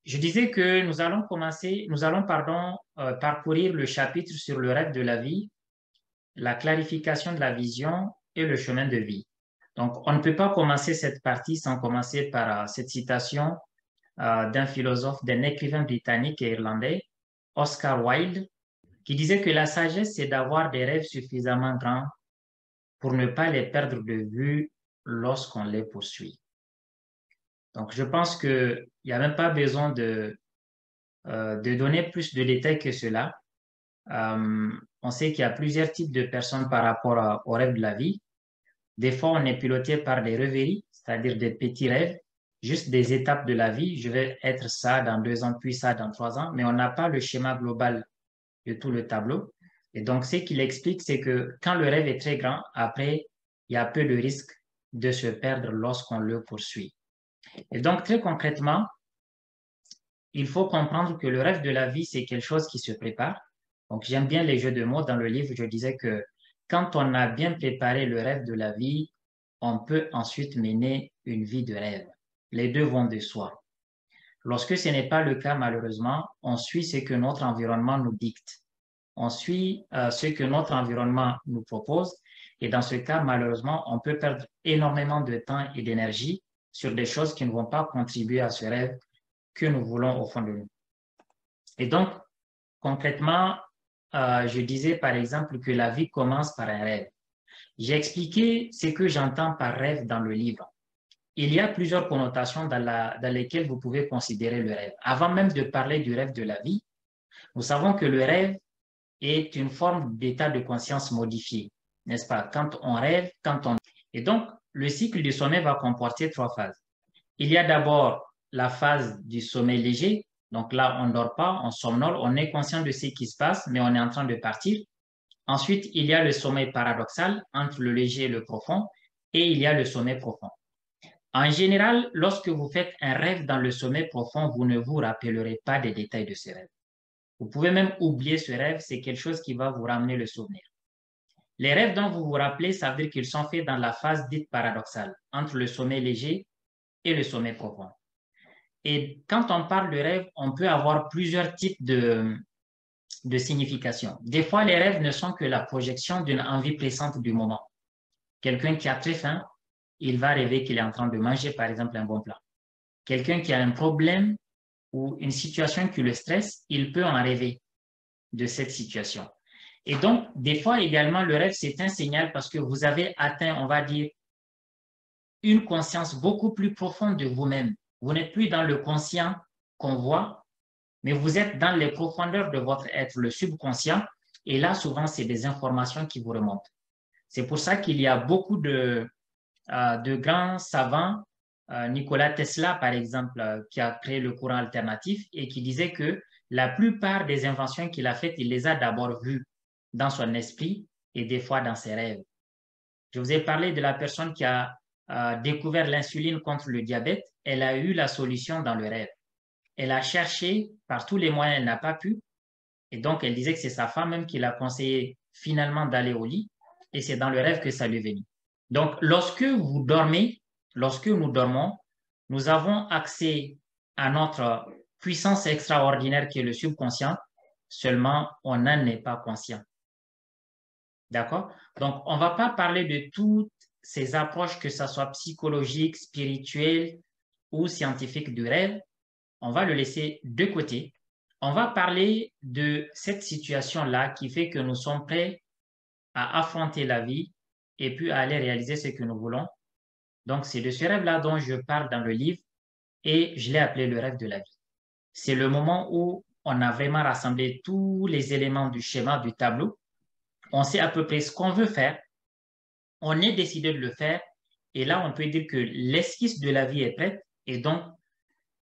Je disais que nous allons parcourir le chapitre sur le rêve de la vie, la clarification de la vision et le chemin de vie. Donc, on ne peut pas commencer cette partie sans commencer par cette citation d'un philosophe, d'un écrivain britannique et irlandais, Oscar Wilde, qui disait que la sagesse, c'est d'avoir des rêves suffisamment grands pour ne pas les perdre de vue lorsqu'on les poursuit. Donc, je pense qu'il n'y a même pas besoin de donner plus de détails que cela. On sait qu'il y a plusieurs types de personnes par rapport au rêve de la vie. Des fois, on est piloté par des rêveries, c'est-à-dire des petits rêves, juste des étapes de la vie. Je vais être ça dans 2 ans, puis ça dans 3 ans, mais on n'a pas le schéma global de tout le tableau. Et donc, ce qu'il explique, c'est que quand le rêve est très grand, après, il y a peu de risque de se perdre lorsqu'on le poursuit. Et donc, très concrètement, il faut comprendre que le rêve de la vie, c'est quelque chose qui se prépare. Donc, j'aime bien les jeux de mots. Dans le livre, je disais que quand on a bien préparé le rêve de la vie, on peut ensuite mener une vie de rêve. Les deux vont de soi. Lorsque ce n'est pas le cas, malheureusement, on suit ce que notre environnement nous dicte. On suit ce que notre environnement nous propose. Et dans ce cas, malheureusement, on peut perdre énormément de temps et d'énergie sur des choses qui ne vont pas contribuer à ce rêve que nous voulons au fond de nous. Et donc, concrètement, je disais par exemple que la vie commence par un rêve. J'ai expliqué ce que j'entends par rêve dans le livre. Il y a plusieurs connotations dans lesquelles vous pouvez considérer le rêve. Avant même de parler du rêve de la vie, nous savons que le rêve est une forme d'état de conscience modifié, n'est-ce pas? Quand on rêve, quand on... Et donc, le cycle du sommeil va comporter 3 phases. Il y a d'abord la phase du sommeil léger. Donc là, on ne dort pas, on somnole, on est conscient de ce qui se passe, mais on est en train de partir. Ensuite, il y a le sommeil paradoxal entre le léger et le profond, et il y a le sommeil profond. En général, lorsque vous faites un rêve dans le sommeil profond, vous ne vous rappellerez pas des détails de ce rêve. Vous pouvez même oublier ce rêve, c'est quelque chose qui va vous ramener le souvenir. Les rêves dont vous vous rappelez, ça veut dire qu'ils sont faits dans la phase dite paradoxale, entre le sommeil léger et le sommeil profond. Et quand on parle de rêve, on peut avoir plusieurs types de significations. Des fois, les rêves ne sont que la projection d'une envie pressante du moment. Quelqu'un qui a très faim, il va rêver qu'il est en train de manger, par exemple, un bon plat. Quelqu'un qui a un problème ou une situation qui le stresse, il peut en rêver de cette situation. Et donc, des fois également, le rêve, c'est un signal parce que vous avez atteint, on va dire, une conscience beaucoup plus profonde de vous-même. Vous n'êtes plus dans le conscient qu'on voit, mais vous êtes dans les profondeurs de votre être, le subconscient. Et là, souvent, c'est des informations qui vous remontent. C'est pour ça qu'il y a beaucoup de grands savants, Nikola Tesla, par exemple, qui a créé le courant alternatif et qui disait que la plupart des inventions qu'il a faites, il les a d'abord vues dans son esprit et des fois dans ses rêves. Je vous ai parlé de la personne qui a découvert l'insuline contre le diabète. Elle a eu la solution dans le rêve. Elle a cherché par tous les moyens, elle n'a pas pu. Et donc, elle disait que c'est sa femme même qui l'a conseillé finalement d'aller au lit. Et c'est dans le rêve que ça lui est venu. Donc, lorsque vous dormez, lorsque nous dormons, nous avons accès à notre puissance extraordinaire qui est le subconscient, seulement on n'en est pas conscient. D'accord? Donc, on ne va pas parler de toutes ces approches, que ce soit psychologiques, spirituelles ou scientifiques du rêve. On va le laisser de côté. On va parler de cette situation-là qui fait que nous sommes prêts à affronter la vie et puis à aller réaliser ce que nous voulons. Donc, c'est de ce rêve-là dont je parle dans le livre et je l'ai appelé le rêve de la vie. C'est le moment où on a vraiment rassemblé tous les éléments du schéma du tableau. On sait à peu près ce qu'on veut faire. On est décidé de le faire. Et là, on peut dire que l'esquisse de la vie est prête et donc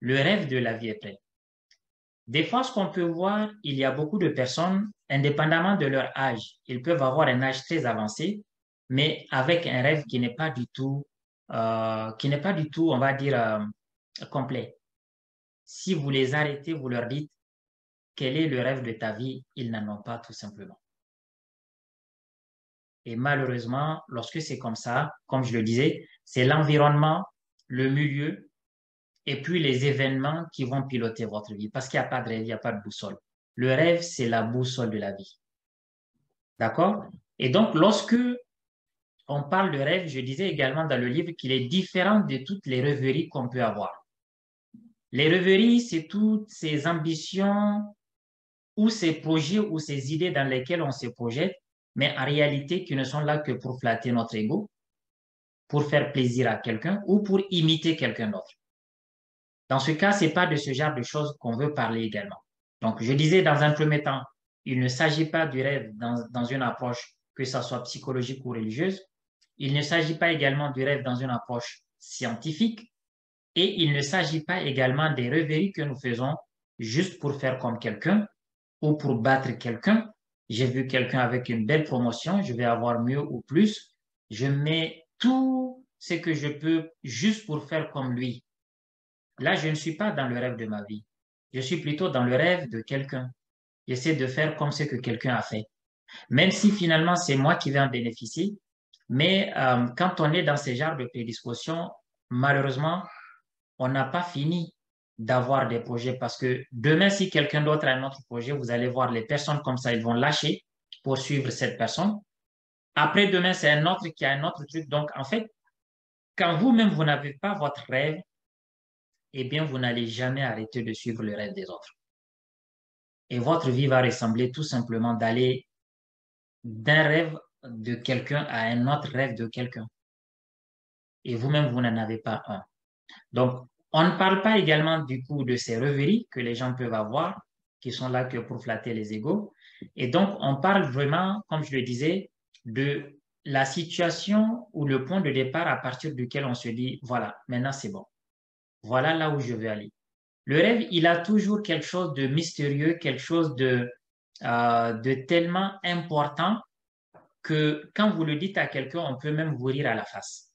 le rêve de la vie est prêt. Des fois, ce qu'on peut voir, il y a beaucoup de personnes, indépendamment de leur âge, ils peuvent avoir un âge très avancé, mais avec un rêve qui n'est pas du tout, on va dire, complet. Si vous les arrêtez, vous leur dites quel est le rêve de ta vie, ils n'en ont pas tout simplement. Et malheureusement, lorsque c'est comme ça, comme je le disais, c'est l'environnement, le milieu et puis les événements qui vont piloter votre vie. Parce qu'il n'y a pas de rêve, il n'y a pas de boussole. Le rêve, c'est la boussole de la vie. D'accord? Et donc, lorsque on parle de rêve, je disais également dans le livre qu'il est différent de toutes les rêveries qu'on peut avoir. Les rêveries, c'est toutes ces ambitions ou ces projets ou ces idées dans lesquelles on se projette, mais en réalité qui ne sont là que pour flatter notre ego, pour faire plaisir à quelqu'un ou pour imiter quelqu'un d'autre. Dans ce cas, ce n'est pas de ce genre de choses qu'on veut parler également. Donc, je disais dans un premier temps, il ne s'agit pas du rêve dans une approche que ça soit psychologique ou religieuse. Il ne s'agit pas également du rêve dans une approche scientifique. Et il ne s'agit pas également des rêveries que nous faisons juste pour faire comme quelqu'un ou pour battre quelqu'un. J'ai vu quelqu'un avec une belle promotion, je vais avoir mieux ou plus. Je mets tout ce que je peux juste pour faire comme lui. Là, je ne suis pas dans le rêve de ma vie. Je suis plutôt dans le rêve de quelqu'un. J'essaie de faire comme ce que quelqu'un a fait. Même si finalement c'est moi qui vais en bénéficier. Mais quand on est dans ce genre de prédisposition, malheureusement, on n'a pas fini d'avoir des projets parce que demain, si quelqu'un d'autre a un autre projet, vous allez voir les personnes comme ça, ils vont lâcher pour suivre cette personne. Après demain, c'est un autre qui a un autre truc. Donc, en fait, quand vous-même, vous n'avez pas votre rêve, eh bien, vous n'allez jamais arrêter de suivre le rêve des autres. Et votre vie va ressembler tout simplement d'aller d'un rêve de quelqu'un à un autre rêve de quelqu'un. Et vous-même, vous n'en avez pas un. Donc, on ne parle pas également du coup de ces rêveries que les gens peuvent avoir, qui sont là que pour flatter les égos. Et donc, on parle vraiment, comme je le disais, de la situation ou le point de départ à partir duquel on se dit, voilà, maintenant c'est bon. Voilà là où je veux aller. Le rêve, il a toujours quelque chose de mystérieux, quelque chose de tellement important que quand vous le dites à quelqu'un, on peut même vous rire à la face.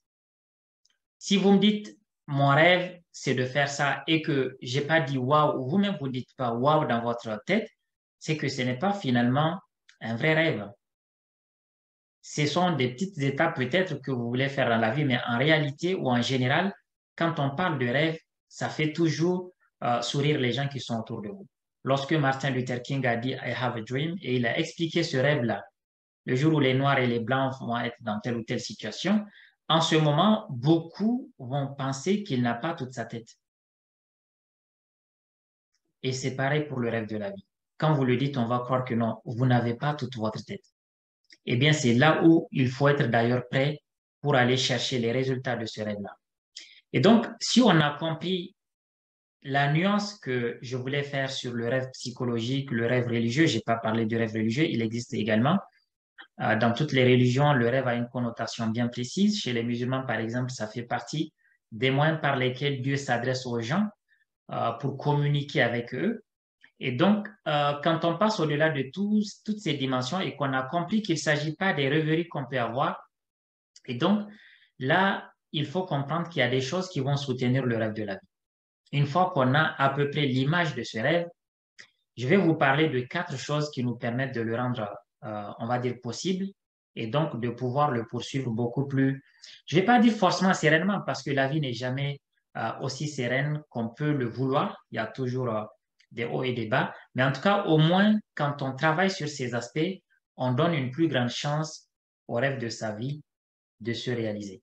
Si vous me dites, mon rêve, c'est de faire ça et que j'ai pas dit waouh, ou vous-même vous ne dites pas waouh dans votre tête, c'est que ce n'est pas finalement un vrai rêve. Ce sont des petites étapes peut-être que vous voulez faire dans la vie, mais en réalité ou en général, quand on parle de rêve, ça fait toujours sourire les gens qui sont autour de vous. Lorsque Martin Luther King a dit I have a dream et il a expliqué ce rêve-là, le jour où les Noirs et les Blancs vont être dans telle ou telle situation, en ce moment, beaucoup vont penser qu'il n'a pas toute sa tête. Et c'est pareil pour le rêve de la vie. Quand vous le dites, on va croire que non, vous n'avez pas toute votre tête. Eh bien, c'est là où il faut être d'ailleurs prêt pour aller chercher les résultats de ce rêve-là. Et donc, si on a compris la nuance que je voulais faire sur le rêve psychologique, le rêve religieux, je n'ai pas parlé du rêve religieux, il existe également. Dans toutes les religions, le rêve a une connotation bien précise. Chez les musulmans, par exemple, ça fait partie des moyens par lesquels Dieu s'adresse aux gens pour communiquer avec eux. Et donc, quand on passe au-delà de toutes ces dimensions et qu'on a compris qu'il ne s'agit pas des rêveries qu'on peut avoir, et donc là, il faut comprendre qu'il y a des choses qui vont soutenir le rêve de la vie. Une fois qu'on a à peu près l'image de ce rêve, je vais vous parler de 4 choses qui nous permettent de le rendre, on va dire, possible et donc de pouvoir le poursuivre beaucoup plus, je ne vais pas dire forcément sereinement parce que la vie n'est jamais aussi sereine qu'on peut le vouloir. Il y a toujours des hauts et des bas. Mais en tout cas, au moins, quand on travaille sur ces aspects, on donne une plus grande chance au rêve de sa vie de se réaliser.